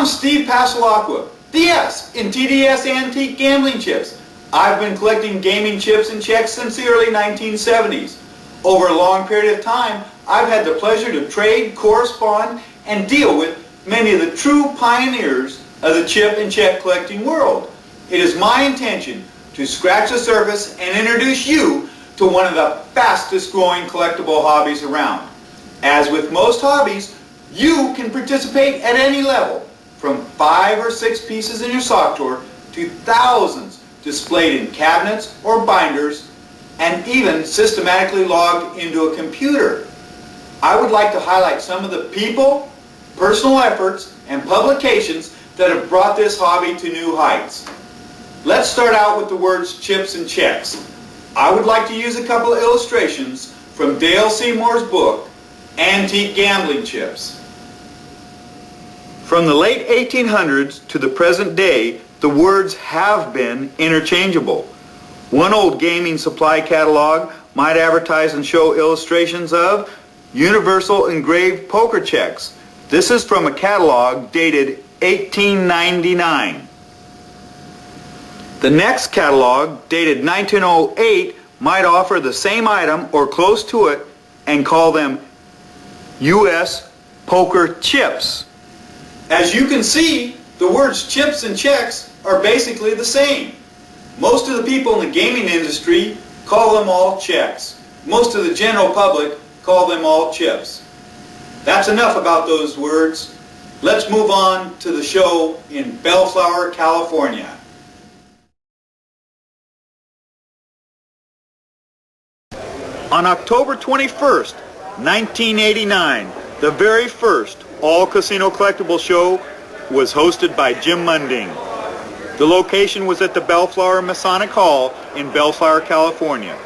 I'm Steve Passalacqua, the S in TDS Antique Gambling Chips. I've been collecting gaming chips and checks since the early 1970s. Over a long period of time, I've had the pleasure to trade, correspond, and deal with many of the true pioneers of the chip and check collecting world. It is my intention to scratch the surface and introduce you to one of the fastest growing collectible hobbies around. As with most hobbies, you can participate at any level, from 5 or 6 pieces in your sock drawer to thousands displayed in cabinets or binders, and even systematically logged into a computer. I would like to highlight some of the people, personal efforts, and publications that have brought this hobby to new heights. Let's start out with the words chips and checks. I would like to use a couple of illustrations from Dale Seymour's book, Antique Gambling Chips. From the late 1800s to the present day, the words have been interchangeable. One old gaming supply catalog might advertise and show illustrations of universal engraved poker checks. This is from a catalog dated 1899. The next catalog, dated 1908, might offer the same item or close to it and call them U.S. poker chips. As you can see, the words chips and checks are basically the same. Most of the people in the gaming industry call them all checks. Most of the general public call them all chips. That's enough about those words. Let's move on to the show in Bellflower, California. On October 21st, 1989, the very first all-casino collectible show was hosted by Jim Munding. The location was at the Bellflower Masonic Hall in Bellflower, California.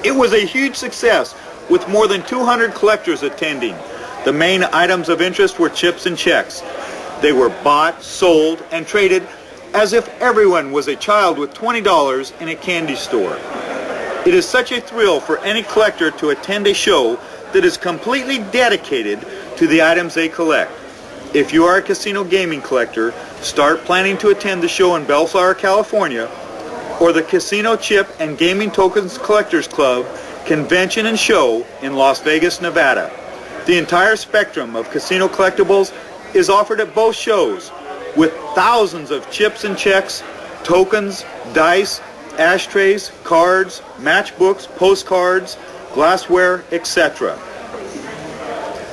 It was a huge success with more than 200 collectors attending. The main items of interest were chips and checks. They were bought, sold, and traded as if everyone was a child with $20 in a candy store. It is such a thrill for any collector to attend a show that is completely dedicated to the items they collect. If you are a casino gaming collector, start planning to attend the show in Bellflower, California, or the Casino Chip and Gaming Tokens Collectors Club Convention and Show in Las Vegas, Nevada. The entire spectrum of casino collectibles is offered at both shows, with thousands of chips and checks, tokens, dice, ashtrays, cards, matchbooks, postcards, glassware, etc.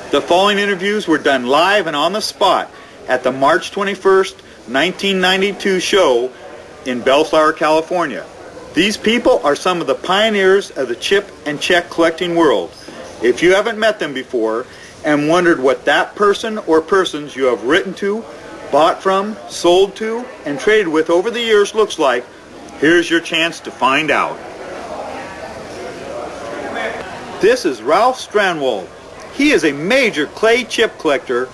The following interviews were done live and on the spot at the March 21st, 1992 show in Bellflower, California. These people are some of the pioneers of the chip and check collecting world. If you haven't met them before and wondered what that person or persons you have written to, bought from, sold to, and traded with over the years looks like, here's your chance to find out. This is Ralph Stranwald. He is a major clay chip collector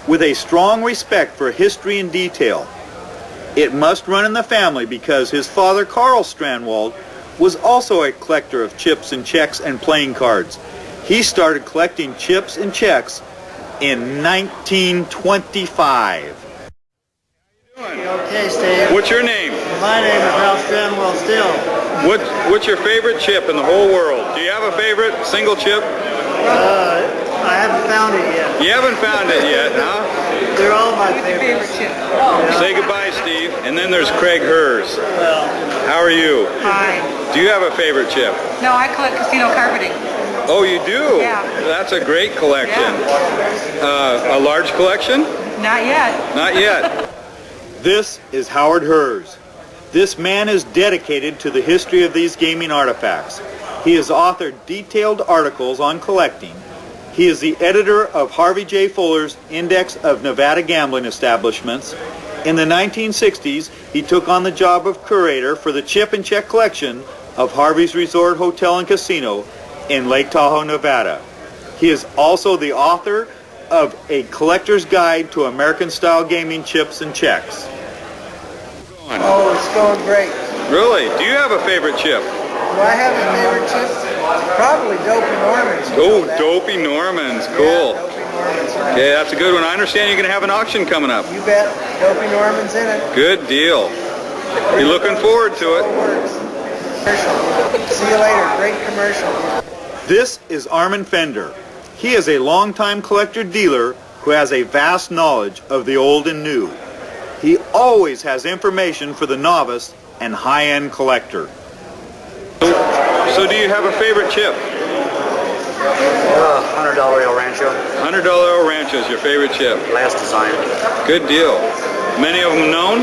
with a strong respect for history and detail. It must run in the family because his father, Carl Stranwald, was also a collector of chips and checks and playing cards. He started collecting chips and checks in 1925. Okay, Steve. What's your name? My name is Ralph Stranwald still. What's your favorite chip in the whole world? Do you have a favorite single chip? I haven't found it yet. You haven't found it yet, huh? They're all my favorites. Say goodbye, Steve. And then there's Craig Hers. Well, How are you? Hi. Do you have a favorite chip? No, I collect casino carpeting. Oh, you do? Yeah. That's a great collection. Yeah. A large collection? Not yet. Not yet. This is Howard Hers. This man is dedicated to the history of these gaming artifacts. He has authored detailed articles on collecting. He is the editor of Harvey J. Fuller's Index of Nevada Gambling Establishments. In the 1960s, he took on the job of curator for the chip and check collection of Harvey's Resort Hotel and Casino in Lake Tahoe, Nevada. He is also the author of A Collector's Guide to American-Style Gaming Chips and Checks. oh, it's going great. Really? Do you have a favorite chip? Do I have a favorite chip? Probably Dopey Norman's. Oh, Dopey Norman's. Cool. Yeah, Dopey Norman's. Okay, that's a good one. I understand you're going to have an auction coming up. You bet. Dopey Norman's in it. Good deal. Be looking forward to it. Commercial. See you later. Great commercial. This is Armin Fender. He is a longtime collector dealer who has a vast knowledge of the old and new. He always has information for the novice and high-end collector. So do you have a favorite chip? $100 El Rancho. $100 El Rancho is your favorite chip. Last design. Good deal. Many of them known?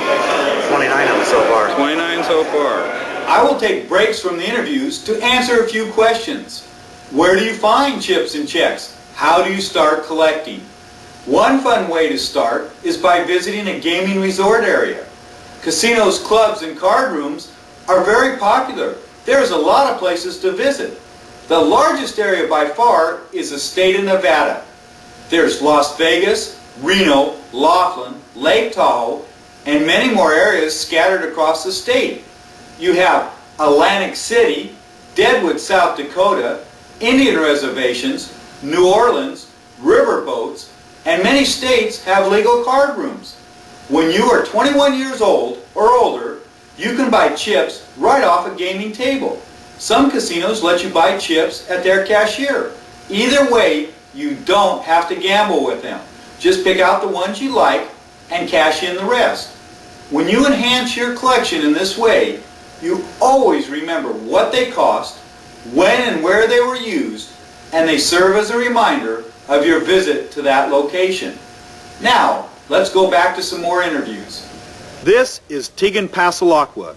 29 of them so far. 29 so far. I will take breaks from the interviews to answer a few questions. Where do you find chips and checks? How do you start collecting? One fun way to start is by visiting a gaming resort area. Casinos, clubs, and card rooms are very popular. There's a lot of places to visit. The largest area by far is the state of Nevada. There's Las Vegas, Reno, Laughlin, Lake Tahoe, and many more areas scattered across the state. You have Atlantic City, Deadwood, South Dakota, Indian reservations, New Orleans, riverboats, and many states have legal card rooms. When you are 21 years old or older, you can buy chips right off a gaming table. Some casinos let you buy chips at their cashier. Either way, you don't have to gamble with them. Just pick out the ones you like and cash in the rest. When you enhance your collection in this way, you always remember what they cost, when and where they were used, and they serve as a reminder of your visit to that location. Now, let's go back to some more interviews. This is Steven Passalacqua,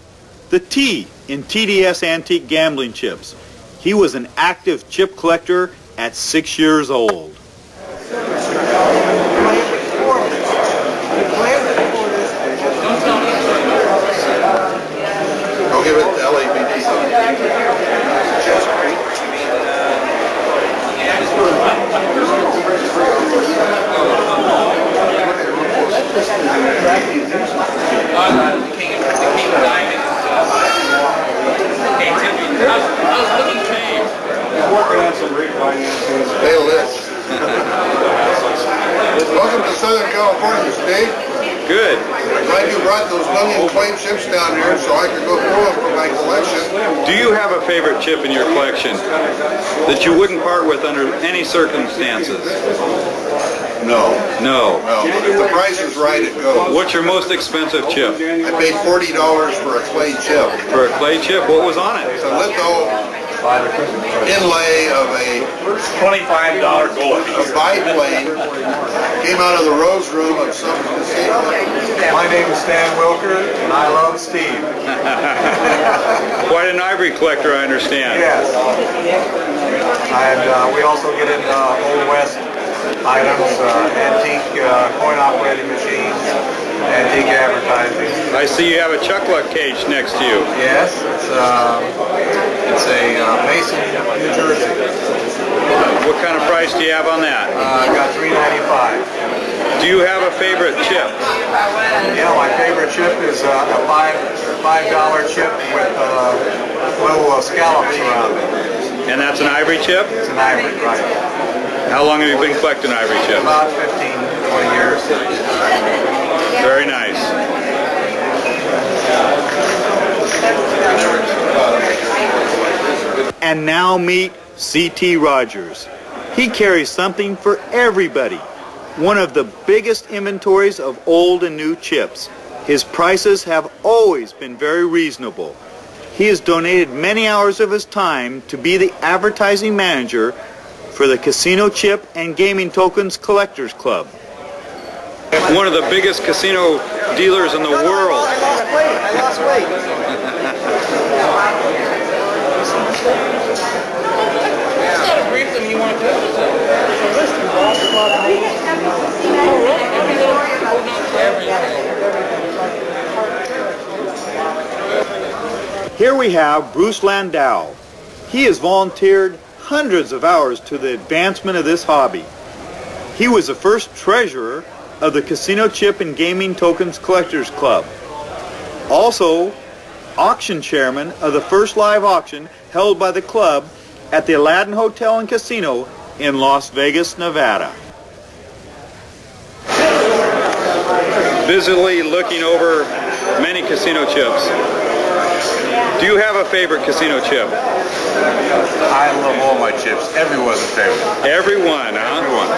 the T in TDS Antique Gambling Chips. He was an active chip collector at 6 years old. I'll give it LABD. Nail this. Welcome to Southern California, Steve. Good. Glad you brought those million claim chips down here so I could go through them for my collection. Do you have a favorite chip in your collection that you wouldn't part with under any circumstances? No. No. No. If the price is right, it goes. What's your most expensive chip? I paid $40 for a clay chip. For a clay chip, what was on it? It's a litho inlay of a $25 gold. biplane. Came out of the Rose Room of some casino. My name is Stan Wilker, and I love Steve. Quite an ivory collector, I understand. Yes. And we also get into Old West items, antique coin-operated machines, antique advertising. I see you have a chuckluck cage next to you. Yes, it's a Mason, New Jersey. What kind of price do you have on that? I got $3.95. Do you have a favorite chip? Yeah, my favorite chip is a $5 chip with little scallops around it. And that's an ivory chip? It's an ivory, right. How long have you been collecting ivory chips? About 15, 20 years. Very nice. And now meet C.T. Rogers. He carries something for everybody. One of the biggest inventories of old and new chips. His prices have always been very reasonable. He has donated many hours of his time to be the advertising manager for the Casino Chip and Gaming Tokens Collectors Club. One of the biggest casino dealers in the world. I lost weight. Here we have Bruce Landau. He has volunteered hundreds of hours to the advancement of this hobby. He was the first treasurer of the Casino Chip and Gaming Tokens Collectors Club. Also, auction chairman of the first live auction held by the club at the Aladdin Hotel and Casino in Las Vegas, Nevada. busily looking over many casino chips. Do you have a favorite casino chip? I love all my chips. Everyone's a favorite. Everyone, huh? Everyone.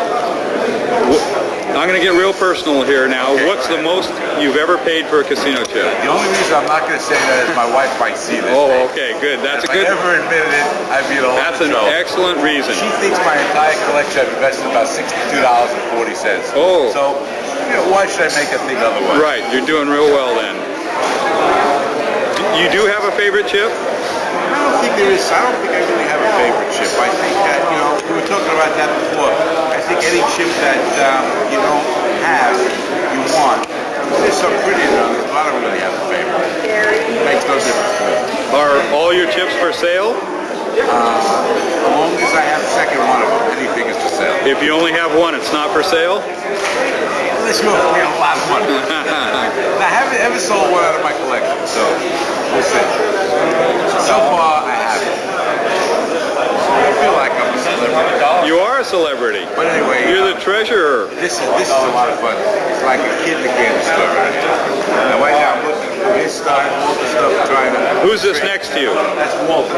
I'm going to get real personal here now. What's the most you've ever paid for a casino chip? The only reason I'm not going to say that is my wife might see this. Oh, okay, good. That's a good. If I ever admitted it, I'd be in a lot That's of an trouble. excellent reason. She thinks my entire collection I've invested about $62.40. Oh. So, why should I make her think otherwise? Right, you're doing real well then. You do have a favorite chip? I don't think I really have a favorite chip. I think that, we were talking about that before. I think any chip that you don't have, you want. There's some pretty ones, but I don't really have a favorite. It makes no difference to me. Are all your chips for sale? As long as I have a second one of them, anything is for sale. If you only have one, it's not for sale? Unless you offer me a lot of money. I haven't ever sold one out of my collection, so we'll see. So far, I haven't. I feel like I'm a celebrity. You are a celebrity. But anyway, You're the treasurer. this is a lot of fun. It's like a kid in a candy store, right? And right now, I'm looking through his style, all the stuff, trying to... Who's this next to you? That's Walter.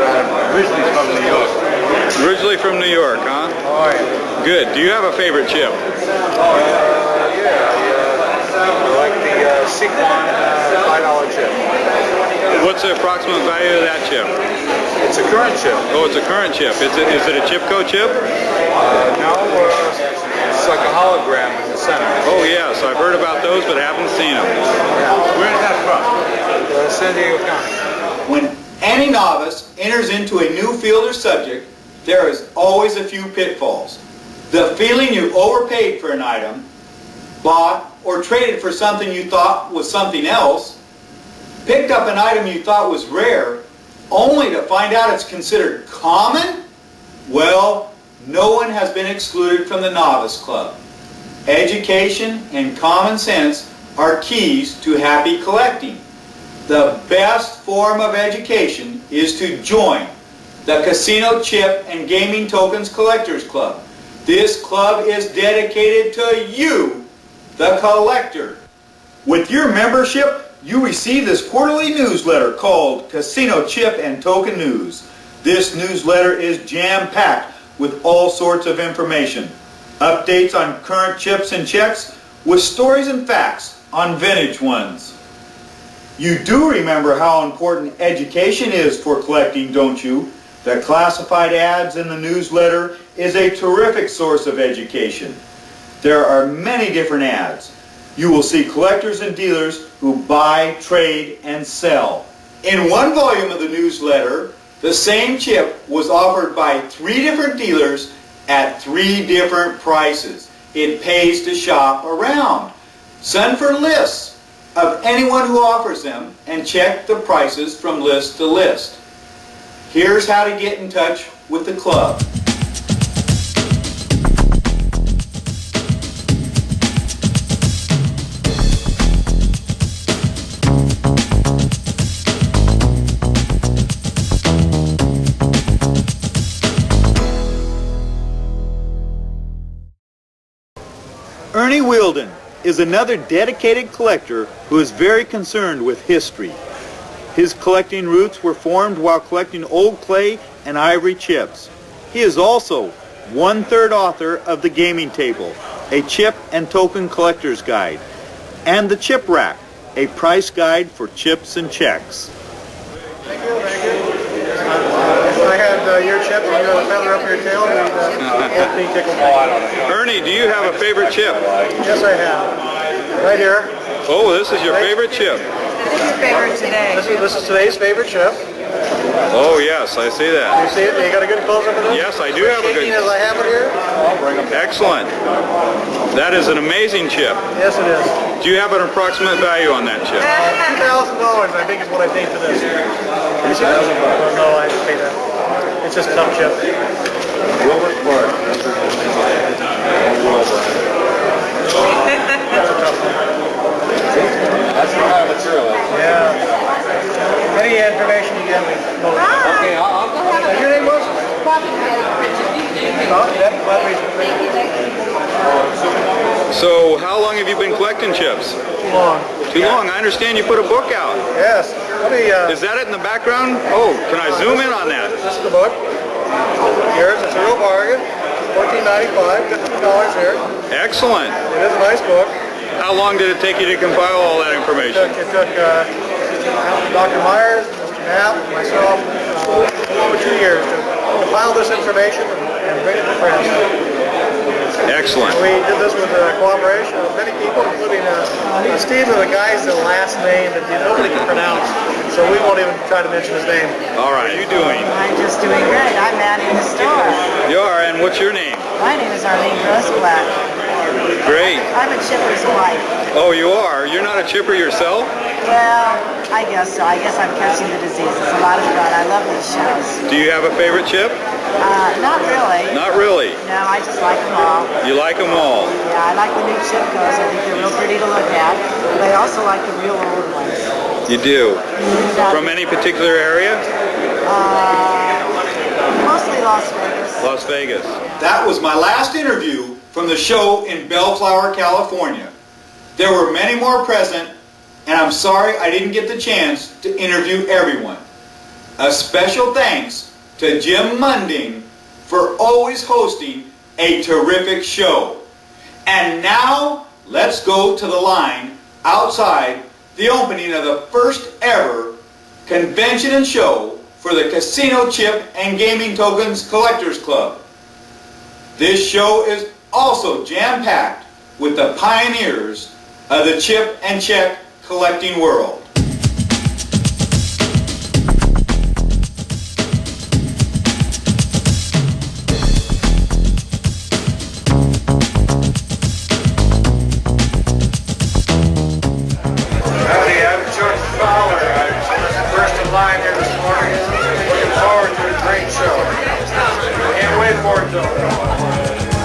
Originally from New York. Originally from New York, huh? Oh, yeah. Good. Do you have a favorite chip? I like the Sequan $5 chip. What's the approximate value of that chip? It's a current chip. Oh, it's a current chip. Is it a Chipco chip? No, it's like a hologram in the center. Oh, yes. I've heard about those, but haven't seen them. Where is that from? San Diego County. When any novice enters into a new field or subject, there is always a few pitfalls. The feeling you overpaid for an item, bought or traded for something you thought was something else, picked up an item you thought was rare, only to find out it's considered common? Well, no one has been excluded from the Novice Club. Education and common sense are keys to happy collecting. The best form of education is to join the Casino Chip and Gaming Tokens Collectors Club. This club is dedicated to you, the collector. With your membership, you receive this quarterly newsletter called Casino Chip and Token News. This newsletter is jam-packed with all sorts of information. Updates on current chips and checks with stories and facts on vintage ones. You do remember how important education is for collecting, don't you? The classified ads in the newsletter is a terrific source of education. There are many different ads. You will see collectors and dealers who buy, trade, and sell. In one volume of the newsletter, the same chip was offered by 3 different dealers at 3 different prices. It pays to shop around. Send for lists of anyone who offers them and check the prices from list to list. Here's how to get in touch with the club. Ernie Wielden is another dedicated collector who is very concerned with history. His collecting roots were formed while collecting old clay and ivory chips. He is also 1/3 author of The Gaming Table, a chip and token collector's guide, and The Chip Rack, a price guide for chips and checks. Thank you. I had your chip, you got a feather up your tail, and Anthony tickled me. Ernie, do you have a favorite chip? Yes, I have. Right here. Oh, this is your favorite chip. This is favorite today. This is today's favorite chip. Oh, yes, I see You that. see it? You got a good close-up of it? Yes, I do have a Shaking as good... I have it here? Excellent. That is an amazing chip. Yes, it is. Do you have an approximate value on that chip? $2,000, I think, is what I paid for this. No, I didn't pay that. It's just a tough chip. That's a tough one. That's the kind of material. Yeah. Any information you get me. Okay, I'll go ahead. Your name was? Oh, yeah, glad we- So how long have you been collecting chips? Too long. Too long. I understand you put a book out. Yes. Let me, Is that it in the background? Oh, can I zoom in on that? This is the book. Here's, it's a real bargain. $14.95, $15 here. Excellent. It is a nice book. How long did it take you to compile all that information? It took Dr. Myers, Mr. Knapp, myself, over 2 years to compile this information and bring it to press. Excellent. We did this with the cooperation of many people, including Steven, the guy's the last name that nobody can pronounce, so we won't even try to mention his name. All right. How are you doing? I'm just doing great. I'm manning the store. You are, and what's your name? My name is Arlene Grosblatt. Great. I'm a chipper's wife. Oh, you are? You're not a chipper yourself? Well, I guess so. I guess I'm catching the disease. It's a lot of fun. I love these shows. Do you have a favorite chip? Not really. Not really. No, I just like them all. You like them all? Yeah, I like the new chip codes. I think they're real pretty to look at. But I also like the real old ones. You do? Now, From any particular area? mostly Las Vegas. Las Vegas. That was my last interview from the show in Bellflower, California. There were many more present, and I'm sorry I didn't get the chance to interview everyone. A special thanks to Jim Munding for always hosting a terrific show. And now, let's go to the line outside the opening of the first ever convention and show for the Casino Chip and Gaming Tokens Collectors Club. This show is also jam-packed with the pioneers of the chip and check collecting world. Howdy, I'm George Fowler. I'm first in line here this morning. Looking forward to a great show. Can't wait for it though.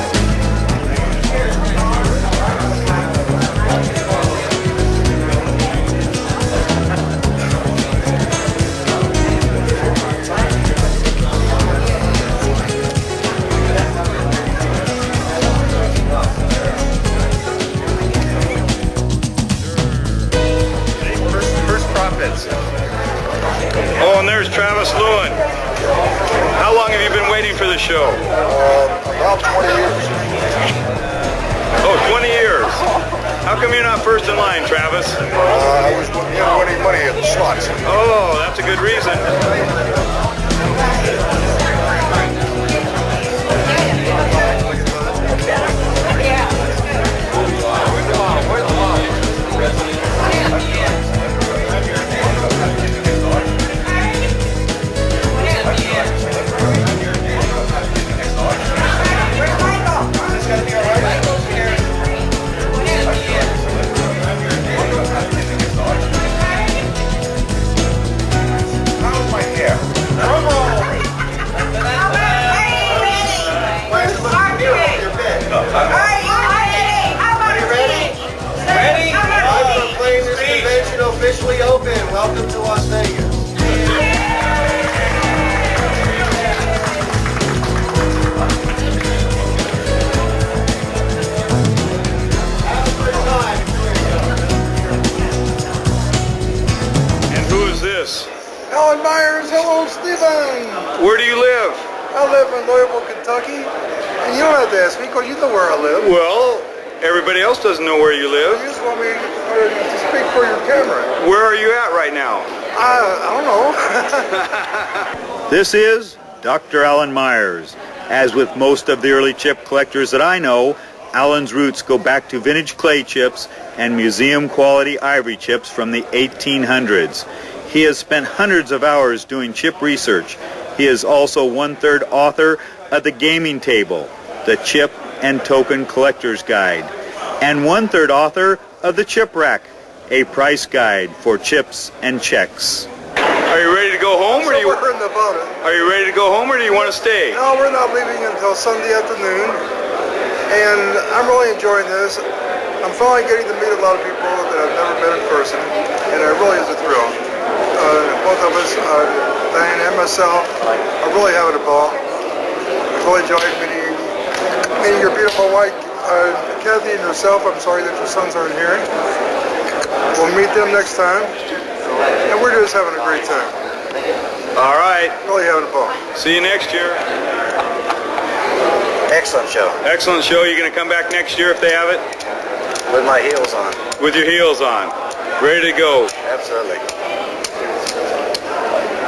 First profits. Oh, and there's Travis Lewin. How long have you been waiting for the show? About 20 years. Oh, 20 years. How come you're not first in line, Travis? I was winning money at the slots. Oh, that's a good reason. How's my hair? Officially open. Welcome to Las Vegas. And who is this? Alan Myers, hello, Steven. Where do you live? I live in Louisville, Kentucky. And you don't have to ask me because you know where I live. Well, everybody else doesn't know where you You live. just want me to speak for your camera. Where are you at right now? I don't know. This is Dr. Alan Myers. As with most of the early chip collectors that I know, Alan's roots go back to vintage clay chips and museum quality ivory chips from the 1800s. He has spent hundreds of hours doing chip research. He is also one-third author of The Gaming Table, the Chip and Token Collector's Guide, and one-third author of The Chip Rack, a price guide for chips and checks. Are you ready to go home, or do you? We're in Nevada. Are you ready to go home, or do you want to stay? No, we're not leaving until Sunday afternoon. And I'm really enjoying this. I'm finally getting to meet a lot of people that I've never met in person. And it really is a thrill. Both of us, Diane and myself, are really having a ball. I've really enjoyed meeting your beautiful wife, Kathy and yourself, I'm sorry that your sons aren't here. We'll meet them next time. And we're just having a great time. All right. Really having a ball. See you next year. Excellent show. Excellent show. You going to come back next year if they have it? With my heels on. With your heels on. Ready to go. Absolutely.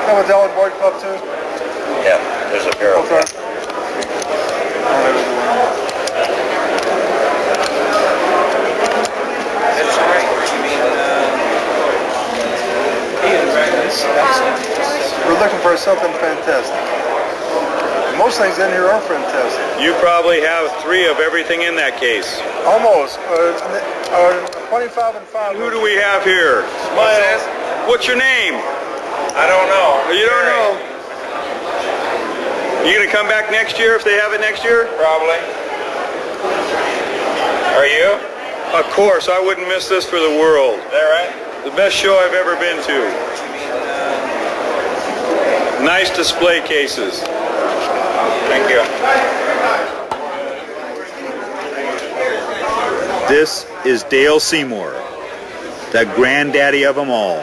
Come with Ellen Boyd Club too? Yeah, there's a pair of them. We're looking for something fantastic. Most things in here are fantastic. You probably have 3 of everything in that case. Almost. 25 and 5. Who do we have here? Smile. What's your name? I don't know. You don't know. You going to come back next year if they have it next year? Probably. Are you? Of course. I wouldn't miss this for the world. Is that right? The best show I've ever been to. Nice display cases. Thank you. This is Dale Seymour, the granddaddy of them all.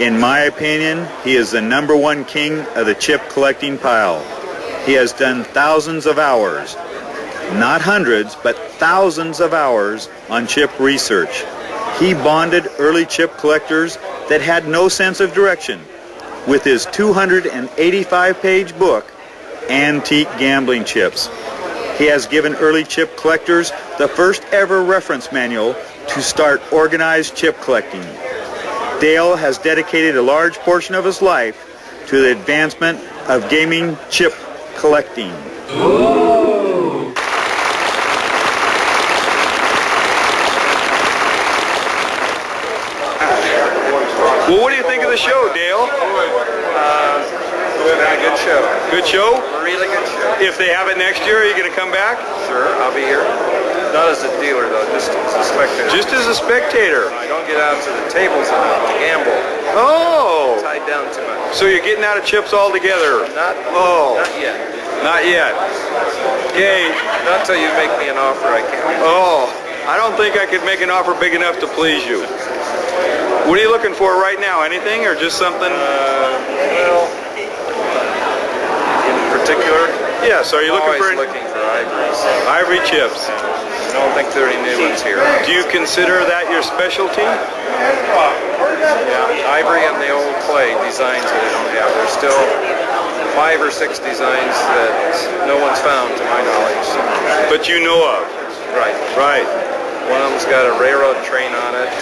In my opinion, he is the #1 king of the chip collecting pile. He has done thousands of hours, not hundreds, but thousands of hours on chip research. He bonded early chip collectors that had no sense of direction with his 285-page book, Antique Gambling Chips. He has given early chip collectors the first ever reference manual to start organized chip collecting. Dale has dedicated a large portion of his life to the advancement of gaming chip collecting. Well, what do you think of the show, Dale? Good, a good show. Good show? Really good show. If they have it next year, are you going to come back? Sure, I'll be here. Not as a dealer though, just as a spectator. Just as a spectator. I don't get out to the tables enough to gamble. Oh! Tied down too much. So you're getting out of chips altogether? Not yet. Not yet. Okay. Not until you make me an offer I can't. Oh, I don't think I could make an offer big enough to please you. What are you looking for right now? Anything or just something? Well, in particular, Yes, are you looking for looking for ivories. ivory chips? I don't think there are any new ones here. Do you consider that your specialty? Yeah, ivory and the old clay designs that I don't have. There's still 5 or 6 designs that no one's found to my knowledge. But you know of. Right. Right. One of them's got a railroad train on it.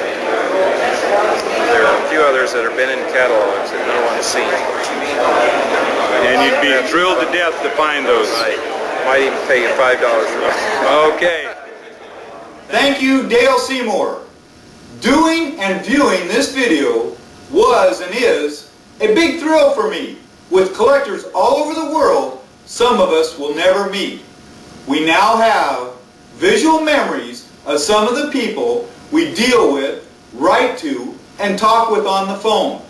There are a few others that have been in catalogs that no one's seen. And you'd be thrilled to death to find those. I might even pay you $5 for one. Okay. Thank you, Dale Seymour. Doing and viewing this video was and is a big thrill for me. With collectors all over the world, some of us will never meet. We now have visual memories of some of the people we deal with, write to, and talk with on the phone.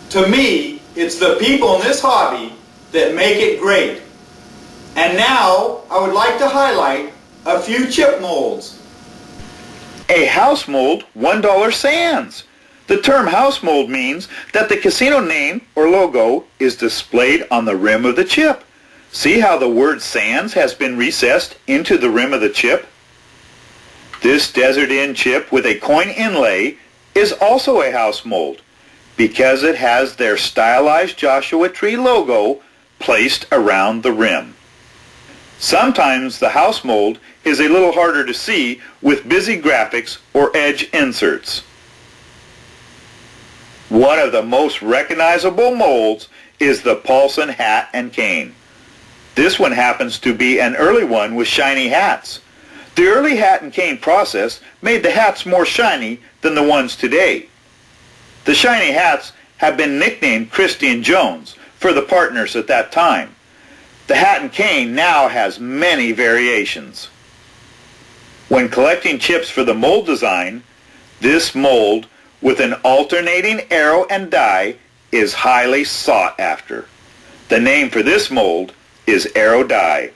To me, it's the people in this hobby that make it great. And now, I would like to highlight a few chip molds. A house mold, $1 sands. The term house mold means that the casino name or logo is displayed on the rim of the chip. See how the word sands has been recessed into the rim of the chip? This Desert Inn chip with a coin inlay is also a house mold because it has their stylized Joshua Tree logo placed around the rim. Sometimes the house mold is a little harder to see with busy graphics or edge inserts. One of the most recognizable molds is the Paulson hat and cane. This one happens to be an early one with shiny hats. The early hat and cane process made the hats more shiny than the ones today. The shiny hats have been nicknamed Christian Jones for the partners at that time. The hat and cane now has many variations. When collecting chips for the mold design, this mold with an alternating arrow and die is highly sought after. The name for this mold is arrow die.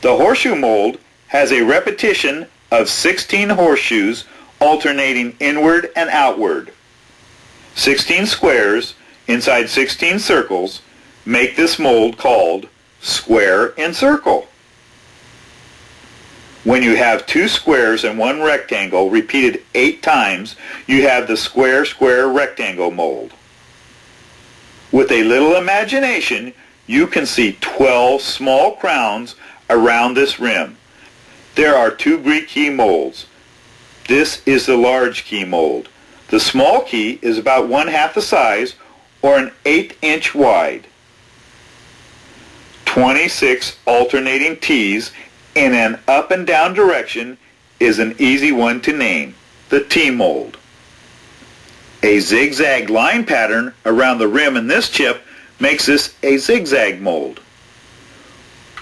The horseshoe mold has a repetition of 16 horseshoes alternating inward and outward. 16 squares inside 16 circles make this mold called square in circle. When you have 2 squares and 1 rectangle repeated 8 times, you have the square square rectangle mold. With a little imagination, you can see 12 small crowns around this rim. There are 2 Greek key molds. This is the large key mold. The small key is about 1/2 the size, or an 1/8 inch wide. 26 alternating T's in an up and down direction is an easy one to name, the T mold. A zigzag line pattern around the rim in this chip makes this a zigzag mold.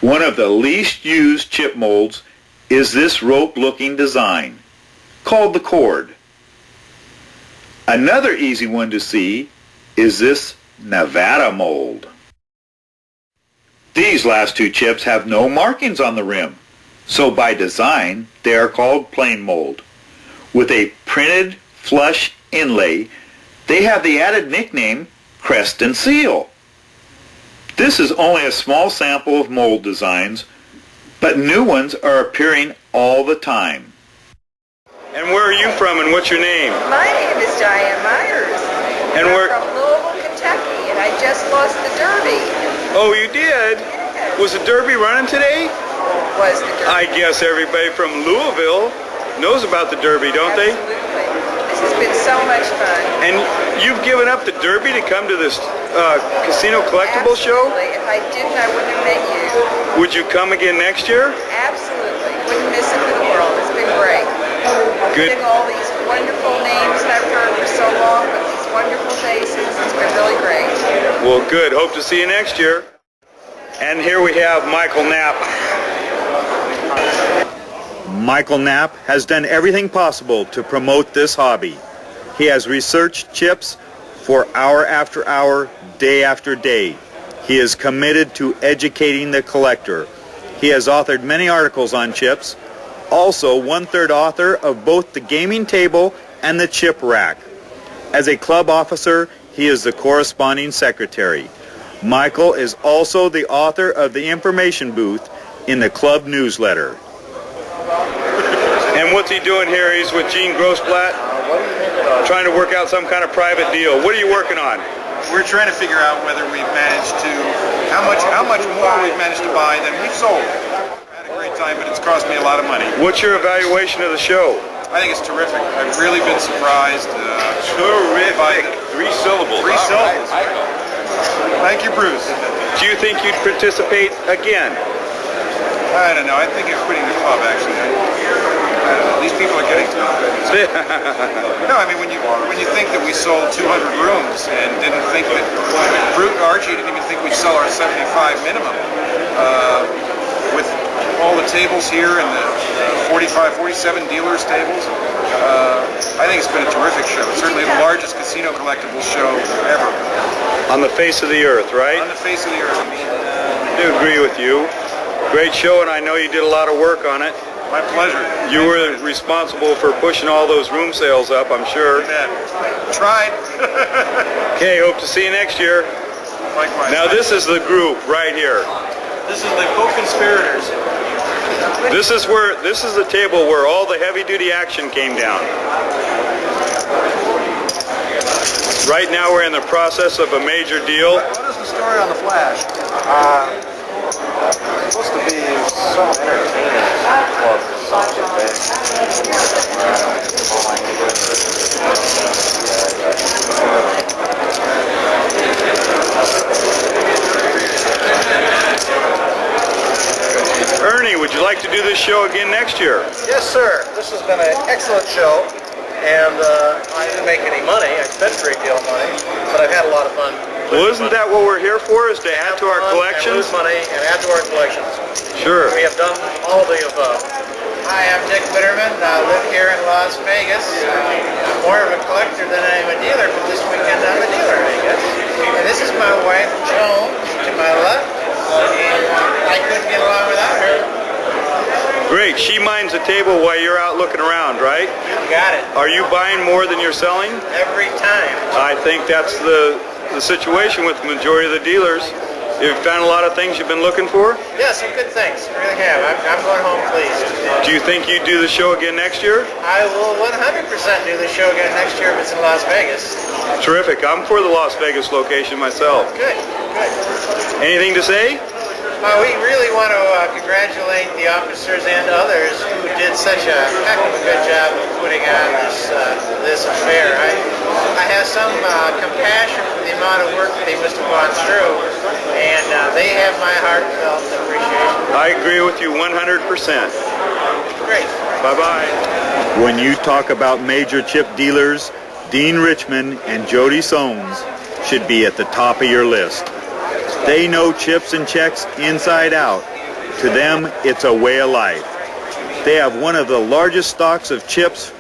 One of the least used chip molds is this rope-looking design, called the cord. Another easy one to see is this Nevada mold. These last 2 chips have no markings on the rim, so by design they are called plain mold. With a printed flush inlay, they have the added nickname Crest and Seal. This is only a small sample of mold designs, but new ones are appearing all the time. And where are you from and what's your name? My name is Diane Myers. And I'm where? from Louisville, Kentucky, and I just lost the Derby. Oh, you did? Yes. Was the Derby running today? Was the Derby. I guess everybody from Louisville knows about the Derby, don't they? Absolutely. This has been so much fun. And you've given up the Derby to come to this casino collectible show? Absolutely. If I didn't, I wouldn't have met you. Would you come again next year? Absolutely. Wouldn't miss it for the world. It's been great. Good. Getting all these wonderful names that I've heard for so long with these wonderful faces. It's been really great. Well, good. Hope to see you next year. And here we have Michael Knapp. Michael Knapp has done everything possible to promote this hobby. He has researched chips for hour after hour, day after day. He is committed to educating the collector. He has authored many articles on chips, also 1/3 author of both the gaming table and the chip rack. As a club officer, he is the corresponding secretary. Michael is also the author of the information booth in the club newsletter. And what's he doing here? He's with Gene Grossblatt, trying to work out some kind of private deal. What are you working on? We're trying to figure out whether we've managed to, how much more we've managed to buy than we've sold. I had a great time, but it's cost me a lot of money. What's your evaluation of the show? I think it's terrific. I've really been surprised. Terrific. 3 syllables. 3 syllables. Thank you, Bruce. Do you think you'd participate again? I don't know. I think it's quitting the club, actually. I don't know. These people are getting to me. No, I mean, when you think that we sold 200 rooms and didn't think that, Archie didn't even think we'd sell our 75 minimum. With all the tables here and the 45, 47 dealers tables, I think it's been a terrific show. Certainly the largest casino collectibles show ever. On the face of the earth, right? On the face of the earth. I do agree with you. Great show, and I know you did a lot of work on it. My pleasure. You were responsible for pushing all those room sales up, I'm sure. Tried. Okay, hope to see you next year. Likewise. Now this is the group right here. This is the co-conspirators. This is the table where all the heavy-duty action came down. Right now we're in the process of a major deal. What is the story on the Flash? It's supposed to be so entertaining club or something. Ernie, would you like to do this show again next year? Yes, sir. This has been an excellent show, and I didn't make any money. I spent a great deal of money, but I've had a lot of fun. Well, isn't that what we're here for, is to add to our collections? Lose money and add to our collections. Sure. We have done all the above. Hi, I'm Dick Bitterman. I live here in Las Vegas. I'm more of a collector than I'm a dealer, but this weekend I'm a dealer, I guess. And this is my wife, Joan, to my left. And I couldn't get along without her. Great. Great. She minds the table while you're out looking around, right? You got it. Are you buying more than you're selling? Every time. I think that's the situation with the majority of the dealers. You've found a lot of things you've been looking for? Yeah, some good things. I really have. I'm going home pleased. Do you think you'd do the show again next year? I will 100% do the show again next year if it's in Las Vegas. Terrific. I'm for the Las Vegas location myself. Good, good. Anything to say? We really want to congratulate the officers and others who did such a heck of a good job of putting on this affair. I have some compassion for the amount of work that they must have gone through, and they have my heartfelt appreciation. I agree with you 100%. Great. Bye-bye. When you talk about major chip dealers, Dean Richmond and Jody Soames should be at the top of your list. They know chips and checks inside out. To them, it's a way of life. They have one of the largest stocks of chips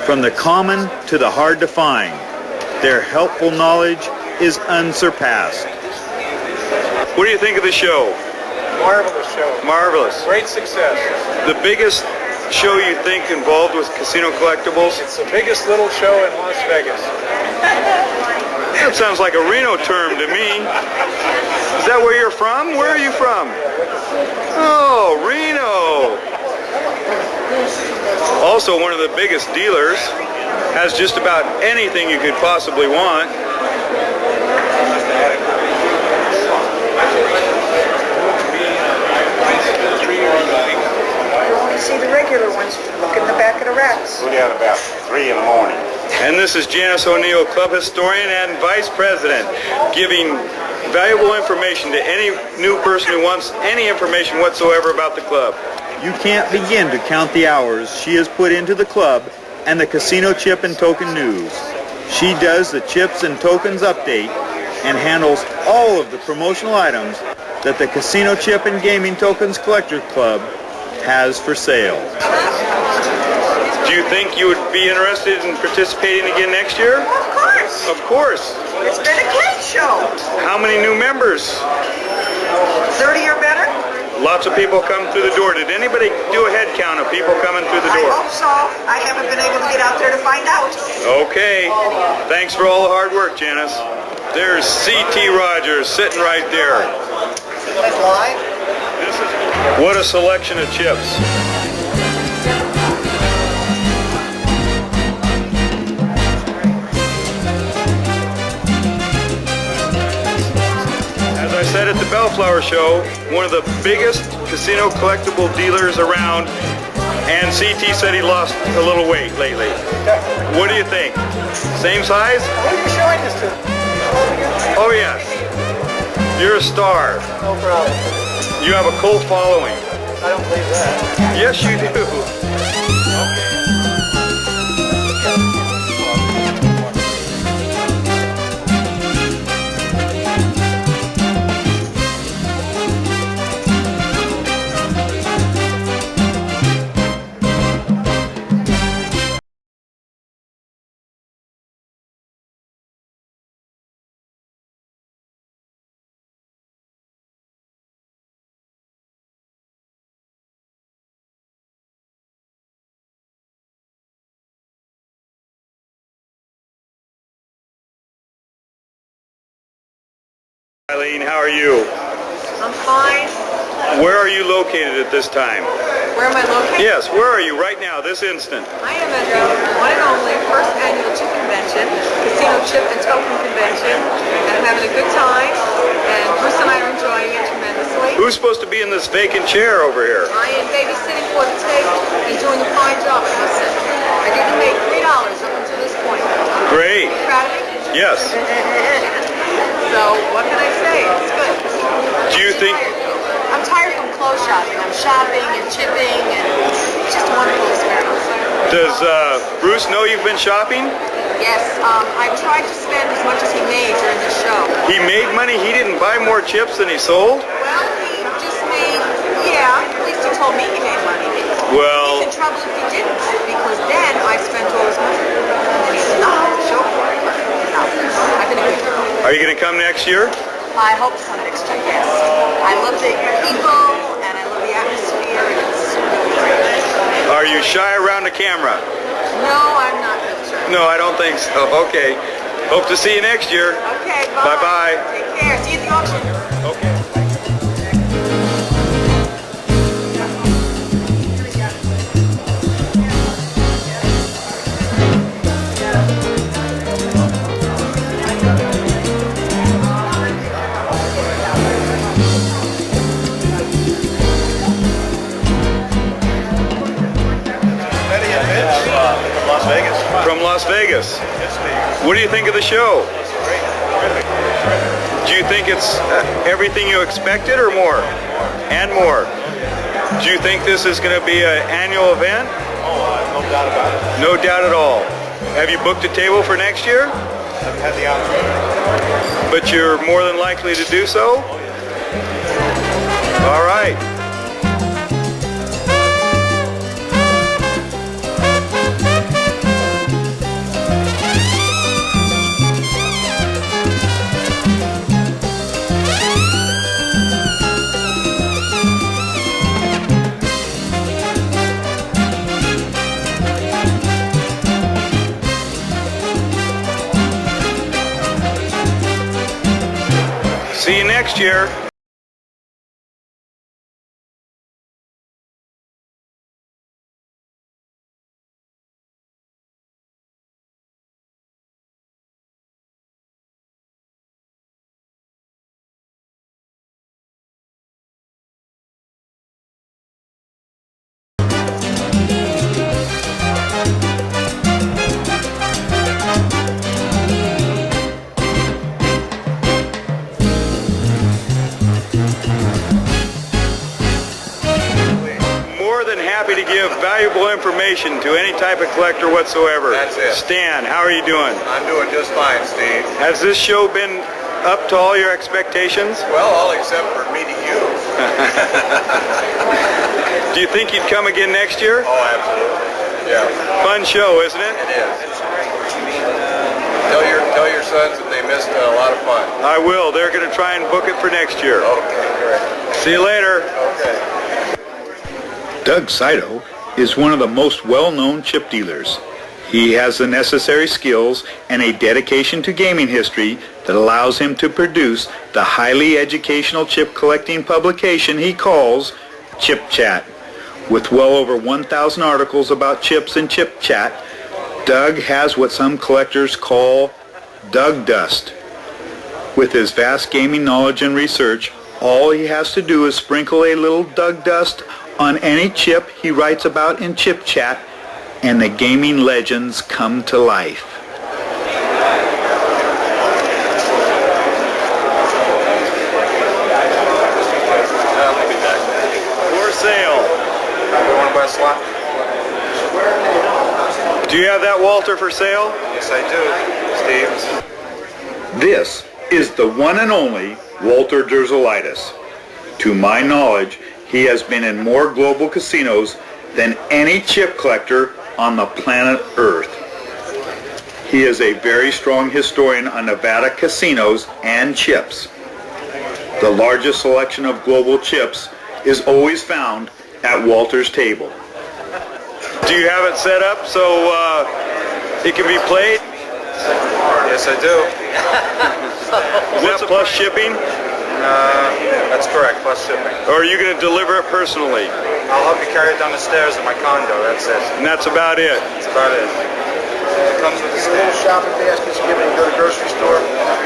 from the common to the hard to find. Their helpful knowledge is unsurpassed. What do you think of the show? Marvelous show. Marvelous. Great success. The biggest show you think involved with casino collectibles? It's the biggest little show in Las Vegas. That sounds like a Reno term to me. Is that where you're from? Where are you from? Oh, Reno. Also one of the biggest dealers. Has just about anything you could possibly want. You only see the regular ones. Look in the back of the racks. We're down about 3 in the morning. And this is Janice O'Neill, club historian and vice president, giving valuable information to any new person who wants any information whatsoever about the club. You can't begin to count the hours she has put into the club and the casino chip and token news. She does the chips and tokens update and handles all of the promotional items that the Casino Chip and Gaming Tokens Collectors Club has for sale. Do you think you would be interested in participating again next year? Of course. Of course. It's been a great show. How many new members? 30 or better? Lots of people come through the door. Did anybody do a head count of people coming through the I door? hope so. I haven't been able to get out there to find out. Okay. Thanks for all the hard work, Janice. There's C.T. Rogers sitting right there. That's live? What a selection of chips. As I said at the Bellflower Show, one of the biggest casino collectible dealers around, and CT said he lost a little weight lately. What do you think? Same size? Who are you showing this to? Oh yes. You're a star. No problem. You have a cult following. I don't believe that. Yes, you do. Eileen, how are you? I'm fine. Where are you located at this time? Where am I located? Yes, where are you right now, this instant? I am at the one and only first annual chip convention, Casino Chip and Token Convention, and I'm having a good time, and Bruce and I are enjoying it tremendously. Who's supposed to be in this vacant chair over here? I am babysitting for the table and doing a fine job, I must say. I didn't make $3 up until this point. Great. Are you proud of me? Yes. So, what can I say? It's good. Do you think... I'm tired from clothes shopping. I'm shopping and chipping, and it's just a wonderful experience. Does Bruce know you've been shopping? Yes, I tried to spend as much as he made during the show. He made money? He didn't buy more chips than he sold? Well, he just made, yeah, at least he told me he made money. Well... He's in trouble if he didn't, because then I spent all his money. And he's not the show for it. No, I've been a good girl. Are you going to come next year? I hope so next year, yes. I love the people, and I love the atmosphere, and it's really great. Are you shy around the camera? No, I'm not really sure. No, I don't think so. Okay. Hope to see you next year. Okay, bye. Bye-bye. Take care. See you at the auction. Okay. From Las Vegas. What do you think of the show? Do you think it's everything you expected or more? And more. Do you think this is going to be an annual event? No doubt about it. No doubt at all. Have you booked a table for next year? I've had the opportunity. But you're more than likely to do so? All right. See you next year. Happy to give valuable information to any type of collector whatsoever. That's it. Stan, how are you doing? I'm doing just fine, Steve. Has this show been up to all your expectations? Well, all except for meeting you. Do you think you'd come again next year? Oh, absolutely. Yeah. Fun show, isn't it? It is. Tell your sons that they missed a lot of fun. I will. They're going to try and book it for next year. Okay, great. See you later. Okay. Doug Saito is one of the most well-known chip dealers. He has the necessary skills and a dedication to gaming history that allows him to produce the highly educational chip collecting publication he calls Chip Chat. With well over 1,000 articles about chips and Chip Chat, Doug has what some collectors call Doug Dust. With his vast gaming knowledge and research, all he has to do is sprinkle a little Doug Dust on any chip he writes about in Chip Chat, and the gaming legends come to life. I'll be back. For sale. You want to buy a slot? Do you have that Walter for sale? Yes, I do, Steve. This is the one and only Walter Derzolitis. To my knowledge, he has been in more global casinos than any chip collector on the planet Earth. He is a very strong historian on Nevada casinos and chips. The largest selection of global chips is always found at Walter's table. Do you have it set up so it can be played? Yes, I do. Is that plus shipping? That's correct, plus shipping. Or are you going to deliver it personally? I'll help you carry it down the stairs in my condo, that's it. And that's about it? That's about it. It comes with the These little stand. shopping baskets you get when you go to the grocery store,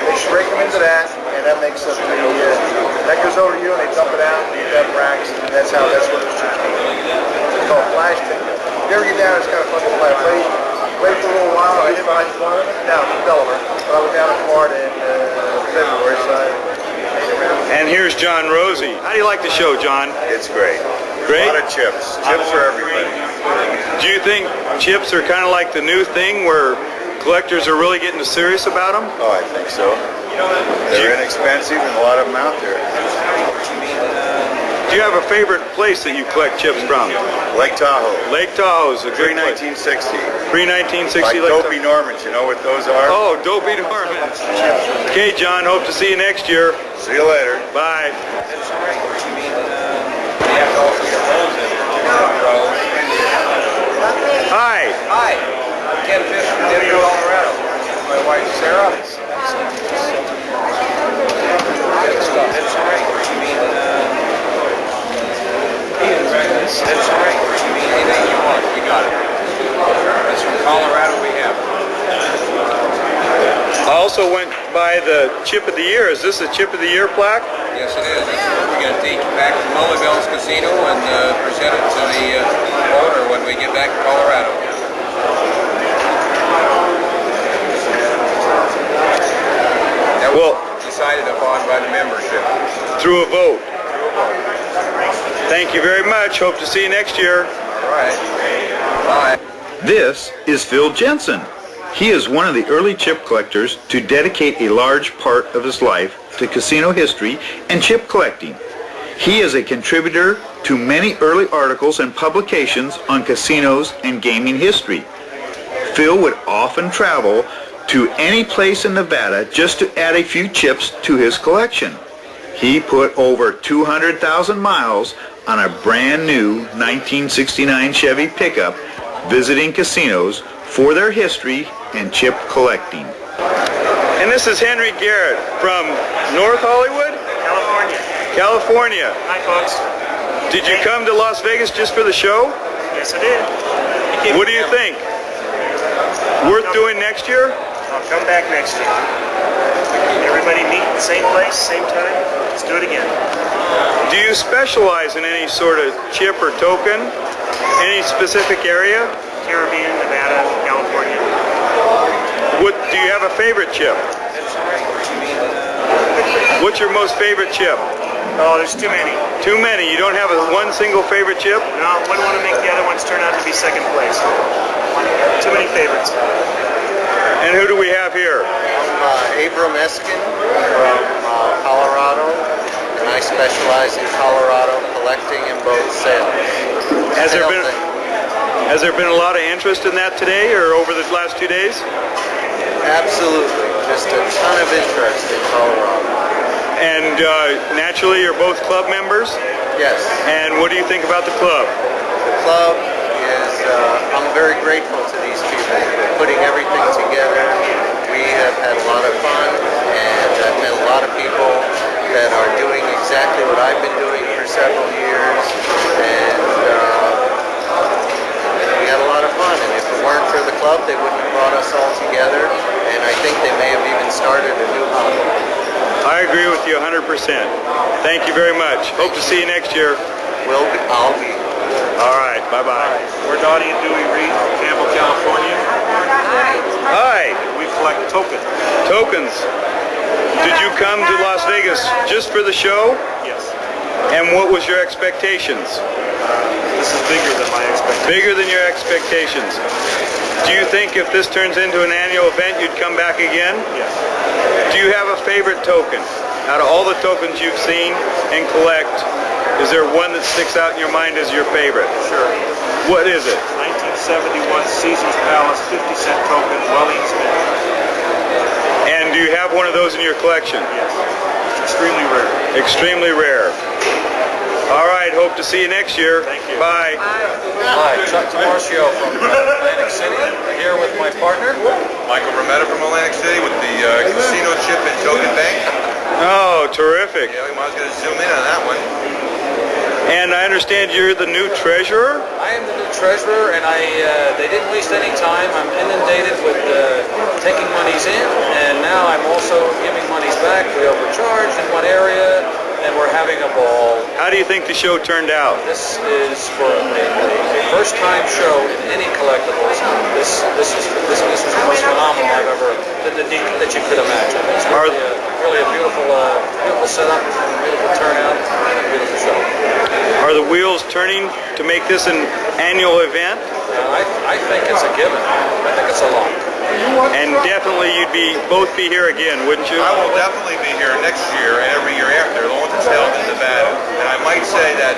they shrink them into that, and that makes up the, that goes over to you, and they dump it out, and you have racks, and that's what those chips come in. It's called flash ticket. If you ever get down, it's kind of fun to play. Played for a little while. I didn't buy one of them. No, from Delaware. But I was down in Florida in February, so I made it around. And here's John Rosie. How do you like the show, John? It's great. Great? A lot of chips. Chips for everybody. Do you think chips are kind of like the new thing where collectors are really getting serious about them? Oh, I think so. They're inexpensive and a lot of them out there. Do you have a favorite place that you collect chips from? Lake Tahoe. Lake Tahoe is a great place. Pre-1960. Pre-1960 Like Lake Dopey Normans, you know what those are? Oh, Dopey Normans. Okay, John, hope to see you next year. See you later. Bye. Hi. Hi, I'm Ken Fish from Denver, Colorado. My wife Sarah. That's right. You mean, that's right. You mean anything you want. You got it. That's from Colorado we have. I also went by the Chip of the Year. Is this a Chip of the Year plaque? Yes, it is. We're going to take it back to Molly Bell's Casino and present it to the owner when we get back to Colorado. That was decided upon by the membership. Through a vote. Thank you very much. Hope to see you next year. All right. Bye. This is Phil Jensen. He is one of the early chip collectors to dedicate a large part of his life to casino history and chip collecting. He is a contributor to many early articles and publications on casinos and gaming history. Phil would often travel to any place in Nevada just to add a few chips to his collection. He put over 200,000 miles on a brand new 1969 Chevy pickup visiting casinos for their history and chip collecting. And this is Henry Garrett from North Hollywood? California. Hi, folks. Did you come to Las Vegas just for the show? Yes, I did. What do you think? Worth doing next year? I'll come back next year. Everybody meet in the same place, same time. Let's do it again. Do you specialize in any sort of chip or token? Any specific area? Caribbean, Nevada, California. What do you have a favorite chip? What's your most favorite chip? Oh, there's too many. Too many. You don't have one single favorite chip? No, wouldn't want to make the other ones turn out to be second place. Too many favorites. And who do we have here? I'm Abram Eskin from Colorado, and I specialize in Colorado collecting and boat sales. Has there been a lot of interest in that today or over the last 2 days? Absolutely. Just a ton of interest in Colorado. And naturally, you're both club members? Yes. And what do you think about the club? The club is, I'm very grateful to these people for putting everything together. We have had a lot of fun, and I've met a lot of people that are doing exactly what I've been doing for several years, and we had a lot of fun. And if it weren't for the club, they wouldn't have brought us all together, and I think they may have even started a new hobby. I agree with you 100%. Thank you very much. Hope to see you next year. I'll be. All right. Bye-bye. We're Donnie and Dewey Reed from Campbell, California. Hi. We collect tokens. Tokens. Did you come to Las Vegas just for the show? Yes. And what was your expectations? This is bigger than my expectations. Bigger than your expectations. Do you think if this turns into an annual event, you'd come back again? Yes. Do you have a favorite token? Out of all the tokens you've seen and collect, is there one that sticks out in your mind as your favorite? Sure. What is it? 1971 Caesar's Palace 50-cent token, Wellings Mint. And do you have one of those in your collection? Yes. It's extremely rare. Extremely rare. All right, hope to see you next year. Thank you. Bye. Hi, Chuck DeMarcio from Atlantic City, here with my partner. Michael Rometta from Atlantic City with the Casino Chip and Token Bank. Oh, terrific. Yeah, we might as well zoom in on that one. And I understand you're the new treasurer? I am the new treasurer, and they didn't waste any time. I'm inundated with taking monies in, and now I'm also giving monies back. We overcharged in one area, and we're having a ball. How do you think the show turned out? This is for a first-time show in any collectibles. This was the most phenomenal I've ever that you could imagine. It's really a beautiful setup, and a beautiful turnout, and a beautiful show. Are the wheels turning to make this an annual event? I think it's a given. I think it's a lock. And definitely you'd both be here again, wouldn't you? I will definitely be here next year and every year after, as long as it's held in Nevada. And I might say that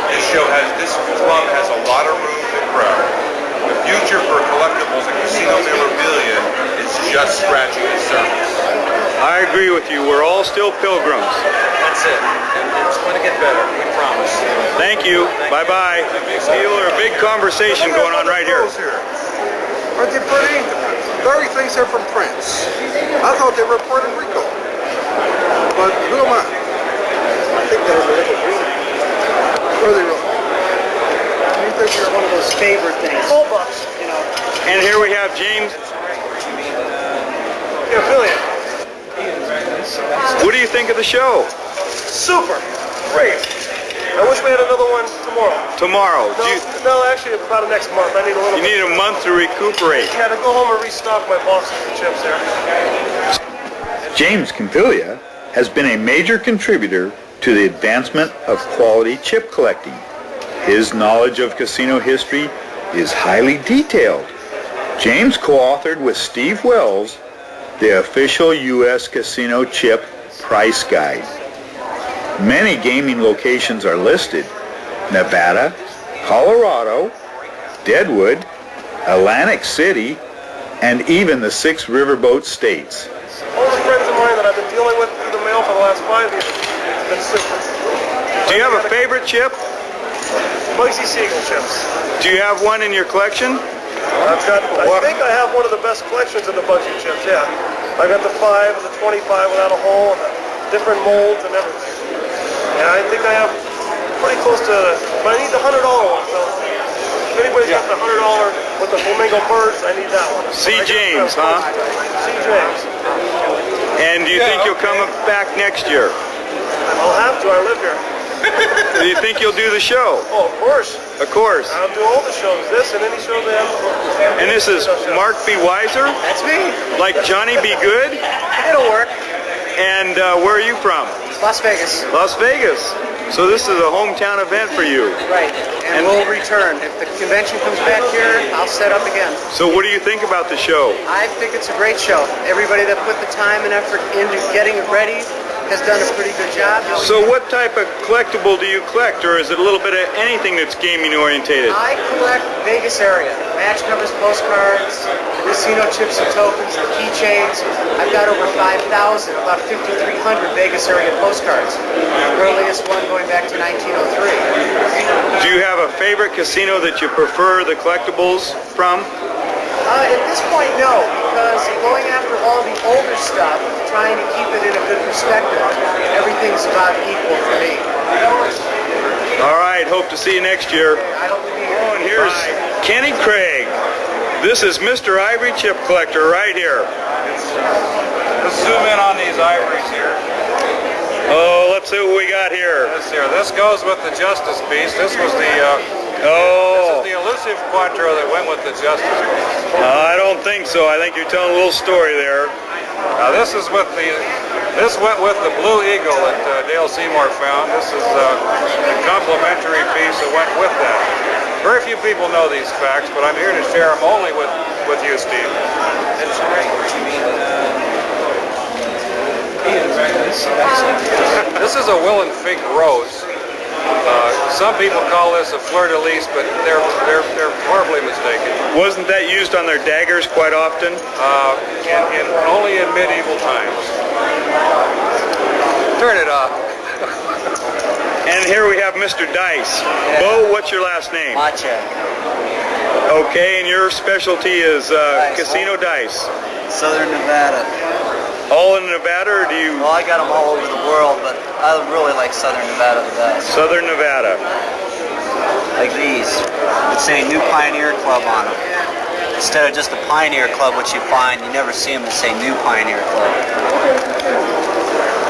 this club has a lot of room to grow. The future for collectibles and casino memorabilia is just scratching the surface. I agree with you. We're all still pilgrims. That's it. And It's going to get better, we promise. Thank you. Bye-bye. A big conversation going on right here. Aren't they pretty? Larry thinks they're from France. I thought they were Puerto Rico. But who am I? I think they're a little green. Where are they really? I think they're one of those favorite things. Full bucks. You know. And here we have James. Yeah, Billy. What do you think of the show? Super. Great. I wish we had another one tomorrow. Tomorrow. No, actually, about next month. I need a little You need a month to recuperate. Yeah, to go home and restock my boxes of chips there. James Campilia has been a major contributor to the advancement of quality chip collecting. His knowledge of casino history is highly detailed. James co-authored with Steve Wells the official U.S. Casino Chip Price Guide. Many gaming locations are listed: Nevada, Colorado, Deadwood, Atlantic City, and even the 6 riverboat states. All the friends of mine that I've been dealing with through the mail for the last 5 years, it's been super. Do you have a favorite chip? Bugsy Siegel chips. Do you have one in your collection? I think I have one of the best collections of the Bugsy chips, yeah. I got the 5 and the 25 without a hole, and the different molds and everything. And I think I have pretty close to, but I need the $100 one, so if anybody's got the $100 with the flamingo birds, I need that one. C. James, huh? C. James. And do you think you'll come back next year? I'll have to, I live here. Do you think you'll do the show? Oh, of course. Of course. I'll do all the shows, this and any show they have. And this is Mark B. Weiser? That's me. Like Johnny B. Good? It'll work. And where are you from? Las Vegas. Las Vegas. So this is a hometown event for you. Right. And we'll return. If the convention comes back here, I'll set up again. So what do you think about the show? I think it's a great show. Everybody that put the time and effort into getting it ready has done a pretty good job. So what type of collectible do you collect, or is it a little bit of anything that's gaming orientated? I collect Vegas area. Match covers, postcards, casino chips and tokens, the keychains. I've got over 5,000, about 5,300 Vegas area postcards. The earliest one going back to 1903. Do you have a favorite casino that you prefer the collectibles from? At this point, no, because going after all the older stuff, trying to keep it in a good perspective, everything's about equal for me. All right, hope to see you next year. I hope to be here. Oh, and here's Kenny Craig. This is Mr. Ivory Chip Collector right here. Let's zoom in on these ivories here. Oh, let's see what we got here. This goes with the Justice piece. This was the Oh. This is the elusive Quattro that went with the Justice piece. I don't think so. I think you're telling a little story there. Now this is with this went with the Blue Eagle that Dale Seymour found. This is a complimentary piece that went with that. Very few people know these facts, but I'm here to share them only with you, Steve. That's great. This is a Will and Fink Rose. Some people call this a fleur-de-lis, but they're horribly mistaken. Wasn't that used on their daggers quite often? Only in medieval times. Turn it off. And here we have Mr. Dice. Bo, what's your last name? Macha. Okay, and your specialty is casino dice. Southern Nevada. All in Nevada, or do you? Well, I got them all over the world, but I really like Southern Nevada the best. Southern Nevada. Like these. It say New Pioneer Club on them. Instead of just a Pioneer Club, which you find, you never see them that say New Pioneer Club.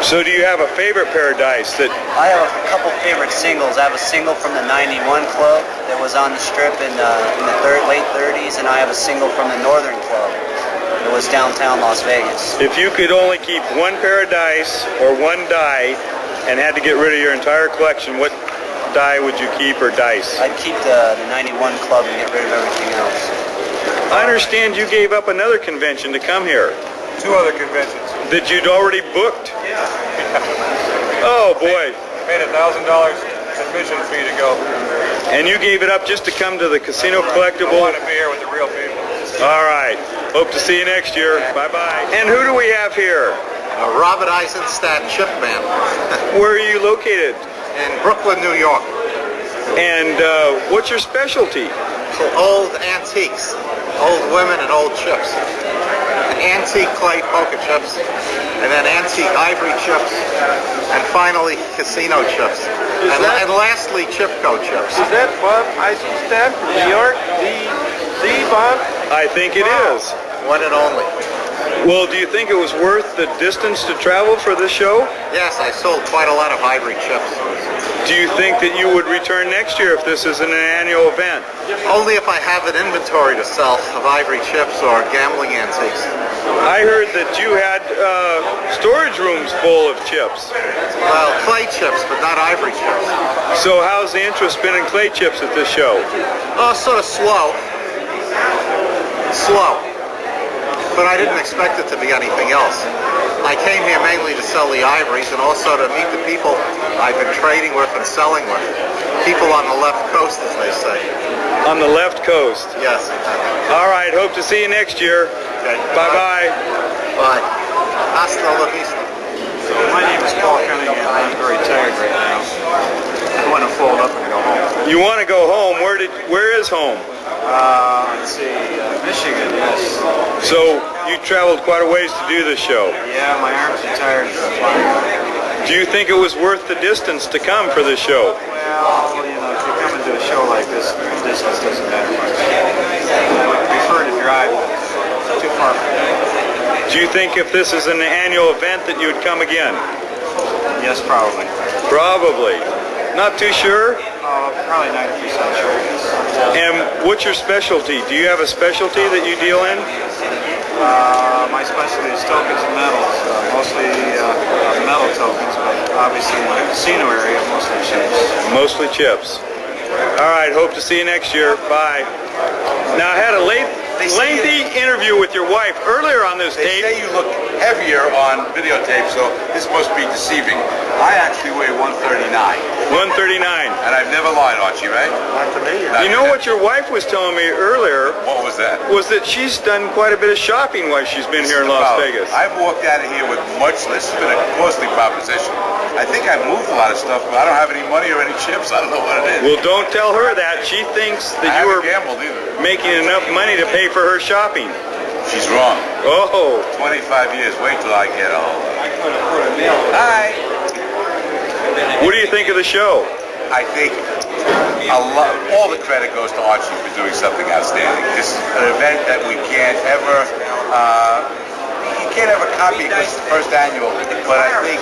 So do you have a favorite pair of dice that? I have a couple favorite singles. I have a single from the 91 Club that was on the strip in the late 30s, and I have a single from the Northern Club. It was downtown Las Vegas. If you could only keep one pair of dice or one die and had to get rid of your entire collection, what die would you keep or dice? I'd keep the 91 Club and get rid of everything else. I understand you gave up another convention to come here. 2 other conventions. That you'd already booked? Yeah. Oh boy. Paid $1,000 admission fee to go. And you gave it up just to come to the casino collectible? I want to be here with the real people. All right. Hope to see you next year. Bye-bye. And who do we have here? Robert Eisenstadt chip man. Where are you located? In Brooklyn, New York. And what's your specialty? Old antiques, old women and old chips. Antique clay poker chips, and then antique ivory chips, and finally casino chips. And lastly, Chipco chips. Is that Bob Eisenstadt from New York? The Bob? I think it is. One and only. Well, do you think it was worth the distance to travel for this show? Yes, I sold quite a lot of ivory chips. Do you think that you would return next year if this is an annual event? Only if I have an inventory to sell of ivory chips or gambling antiques. I heard that you had storage rooms full of chips. Well, clay chips, but not ivory chips. So how's the interest been in clay chips at this show? Oh, sort of slow. Slow. But I didn't expect it to be anything else. I came here mainly to sell the ivories and also to meet the people I've been trading with and selling with. People on the left coast, as they say. On the left coast? Yes. All right, hope to see you next year. Okay. Bye-bye. Bye. Hasta la vista. So my name is Paul Cunningham. I'm very tired right now. I want to fold up and go home. You want to go home? Where is home? Let's see, Michigan, yes. So you traveled quite a ways to do this show. Yeah, my arms are tired from flying. Do you think it was worth the distance to come for this show? Well, you know, if you come and do a show like this, the distance doesn't matter much. I would prefer to drive, but too far from me. Do you think if this is an annual event that you would come again? Yes, probably. Probably. Not too sure? Probably 90% sure, yes. And what's your specialty? Do you have a specialty that you deal in? My specialty is tokens and metals, mostly metal tokens, but obviously in the casino area, mostly chips. Mostly chips. All right, hope to see you next year. Bye. Now, I had a lengthy interview with your wife earlier on this tape. They say you look heavier on videotape, so this must be deceiving. I actually weigh 139. 139. And I've never lied, Archie, right? Not to me. You know what your wife was telling me earlier? What was that? Was that she's done quite a bit of shopping while she's been here in Las Vegas. I've walked out of here with much. This has been a costly proposition. I think I've moved a lot of stuff, but I don't have any money or any chips. I don't know what it is. Well, don't tell her that. She thinks that you were gambled either. making enough money to pay for her shopping. She's wrong. Oh. 25 years. Wait till I get home. Hi. What do you think of the show? I think all the credit goes to Archie for doing something outstanding. This is an event that we can't ever copy because it's the first annual, but I think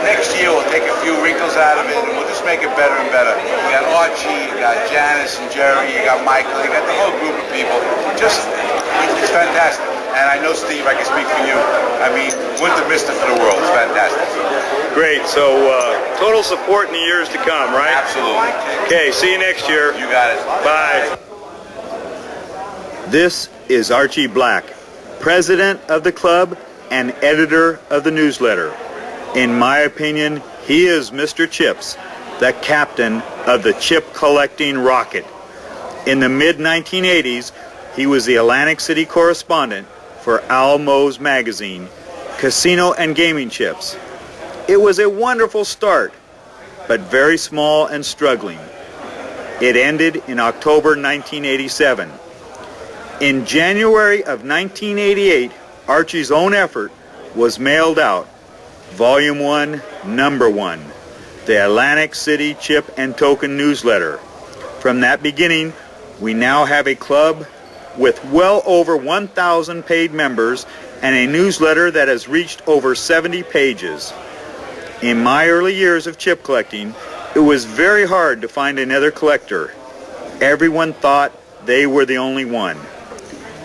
next year we'll take a few wrinkles out of it and we'll just make it better and better. You got Archie, you got Janice and Jerry, you got Michael, you got the whole group of people. It's fantastic. And I know, Steve, I can speak for you. I mean, wouldn't have missed it for the world. It's fantastic. Great. So total support in the years to come, right? Absolutely. Okay, see you next year. You got it. Bye. This is Archie Black, president of the club and editor of the newsletter. In my opinion, he is Mr. Chips, the captain of the chip collecting rocket. In the mid-1980s, he was the Atlantic City correspondent for Almo's magazine, Casino and Gaming Chips. It was a wonderful start, but very small and struggling. It ended in October 1987. In January of 1988, Archie's own effort was mailed out, Volume 1, Number 1, the Atlantic City Chip and Token Newsletter. From that beginning, we now have a club with well over 1,000 paid members and a newsletter that has reached over 70 pages. In my early years of chip collecting, it was very hard to find another collector. Everyone thought they were the only one.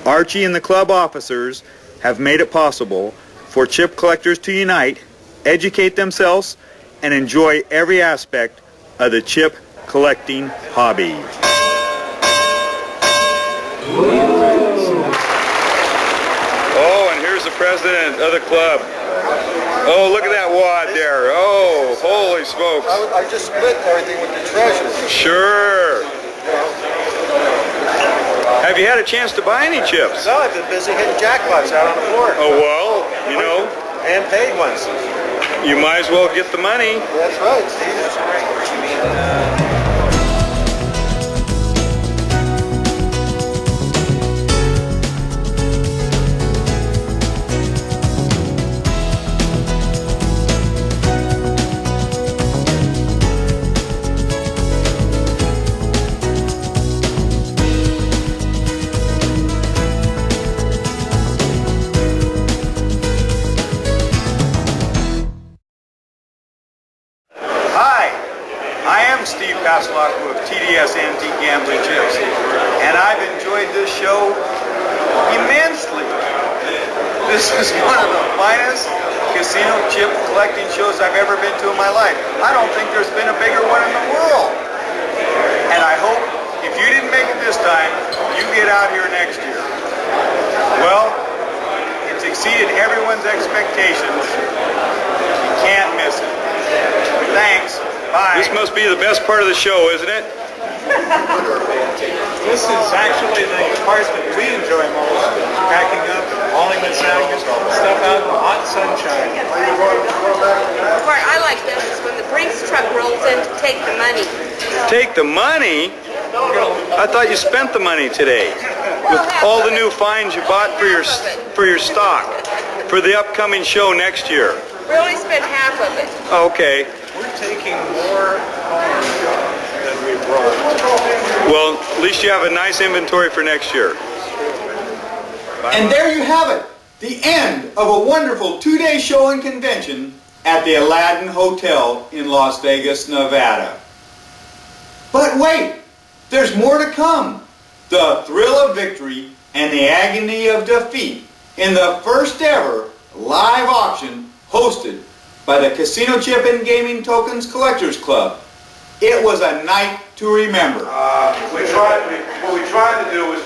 Archie and the club officers have made it possible for chip collectors to unite, educate themselves, and enjoy every aspect of the chip collecting hobby. Oh, and here's the president of the club. Oh, look at that wad there. Oh, holy smokes. I just split everything with the treasure. Sure. Have you had a chance to buy any chips? No, I've been busy hitting jackpots out on the floor. Oh, well, you know, And paid ones. You might as well get the money. That's right, Steve. Hi, I am Steve Passalacqua of TDS Antique Gambling Chips, and I've enjoyed this show immensely. This is one of the finest casino chip collecting shows I've ever been to in my life. I don't think there's been a bigger one in the world. And I hope if you didn't make it this time, you get out here next year. Well, it's exceeded everyone's expectations. You can't miss it. Thanks. Bye. This must be the best part of the show, isn't it? This is actually the part that we enjoy most, packing up, hauling the stuff out in the hot sunshine. The part I like best is when the Brinks truck rolls in to take the money. Take the money? I thought you spent the money today with all the new finds you bought for your stock for the upcoming show next year. We only spent half of it. Okay. We're taking more home than we brought. Well, at least you have a nice inventory for next year. And there you have it, the end of a wonderful two-day show and convention at the Aladdin Hotel in Las Vegas, Nevada. But wait, there's more to come. The thrill of victory and the agony of defeat in the first ever live auction hosted by the Casino Chip and Gaming Tokens Collectors Club. It was a night to remember. What we try to do is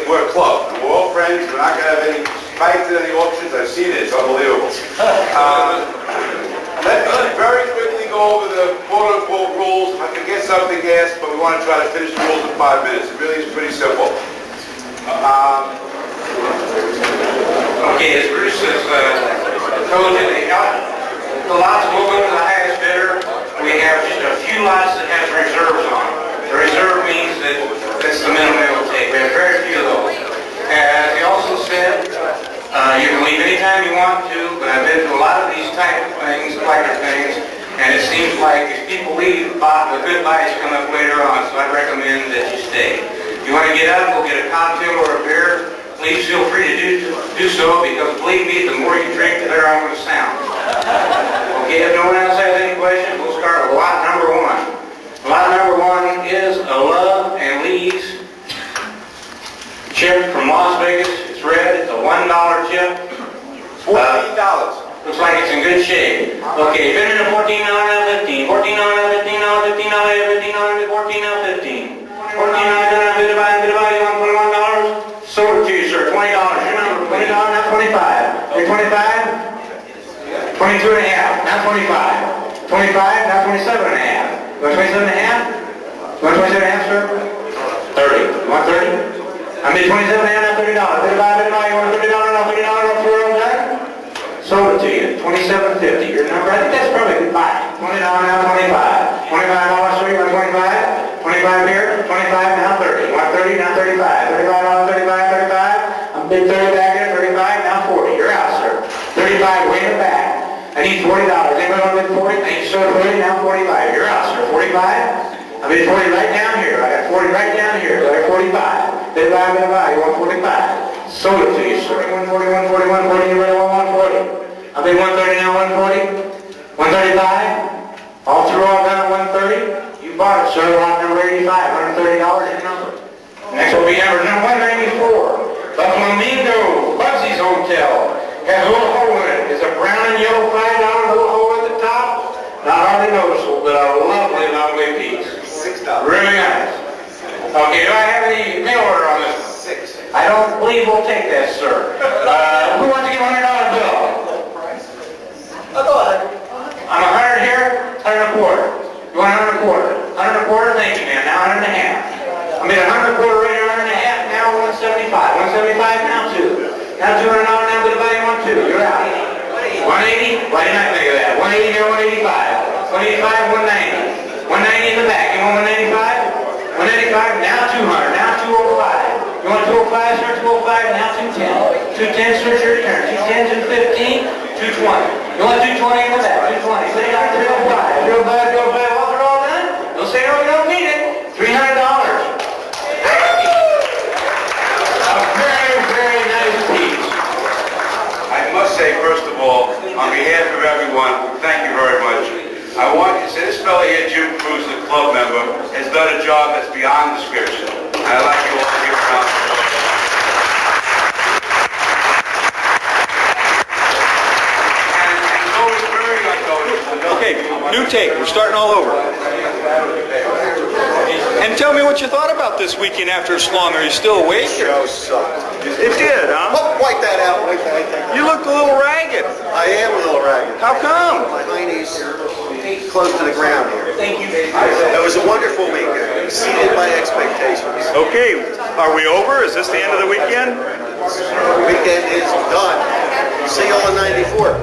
we're a club. We're all friends. We're not going to have any fights at any auctions. I've seen it. It's unbelievable. Let's very quickly go over the quote-unquote rules. I can get something asked, but we want to try to finish the rules in 5 minutes. It really is pretty simple. Okay, as Bruce has told you, the lots will go to the highest bidder. We have just a few lots that has reserves on them. The reserve means that that's the minimum it will take. We have very few of those. As he also said, you can leave anytime you want to, but I've been to a lot of these type of things, collector things, and it seems like if people leave, the good buys come up later on, so I'd recommend that you stay. If you want to get up, go get a cocktail or a beer, please feel free to do so, because believe me, the more you drink, the better I'm going to sound. Okay, if no one else has any questions, we'll start with lot number 1. Lot number 1 is a Love and Lee's chip from Las Vegas. It's red. It's a $1 chip. $14. Looks like it's in good shape. Okay, bid in a $14 out of 15. $14 out of 15 out of 15 out of 15 out of 14 out of 15. $14 out of bid about, you want $21? Sold it to you, sir. $20. Your number, $20, not 25. You're 25? 22 and a half, not 25. 25, not 27 and a half. You want 27 and a half? You want 27 and a half, sir? 30. You want 30? I made 27 and a half, not $30. You want $30, not $30, not $4 back? Sold it to you, $27.50. Your number, I think that's probably a good buy. $20, now 25. $25, sir, you want 25? 25 here, 25, now 30. You want 30, now 35. $35, 35, 35. I'm bid 30 back here, 35, now 40. You're out, sir. 35, way in the back. I need $40. Anybody want to bid 40? Thank you, sir. 40, now 45. You're out, sir. 45? I bid 40 right down here. I got 40 right down here. So I got 45. Bid buy, bid buy. You want 45? Sold it to you, sir. 140, 140, 140. You really want 140? I bid 130, now 140. 135. All through all down at 130. You bought it, sir. Lot number 85. $130 your number. Next will be number 194. Buffalo Mingo, Bubsy's Hotel. Has a little hole in it. It's a brown and yellow $5 little hole at the top. Not hardly noticeable, but a lovely, lovely piece. $6. Really nice. Okay, do I have any mail order on this one? $6. I don't believe we'll take that, sir. Who wants to give a $100 bill? Go ahead. I'm 100 here, 100 and a quarter. You want 100 and a quarter? 100 and a quarter, thank you, man. Now 100 and a half. I made 100 and a quarter right here, 100 and a half, now 175. 175 now 2. Now $200, now good buy, you want 2. You're out. 180, 180? Why didn't I think of that? 180 here, 185. 185, 190. 190 in the back. You want 195? 195, now 200, now 205. You want 205, sir? 205, now 210. 210, sir, it's your turn. 210, 215, 220. You want 220 in the back? 220. Say down 305. 305, 305. Well, they're all done. Don't say no, we don't need it. $300. A very, very nice piece. I must say, first of all, on behalf of everyone, thank you very much. I want you to say this fellow here, Jim Cruz, the club member, has done a job that's beyond description. I'd like you all to give a round of applause. And it's always very unnoticed. Okay, new take. We're starting all over. And tell me what you thought about this weekend after it's long. Are you still awake? The show sucked. It did, huh? Oh, wipe that out. Wipe that. You looked a little ragged. I am a little ragged. How come? My hiney's close to the ground here. Thank you. It was a wonderful weekend. It exceeded my expectations. Okay, are we over? Is this the end of the weekend? Weekend is done. See you all in '94.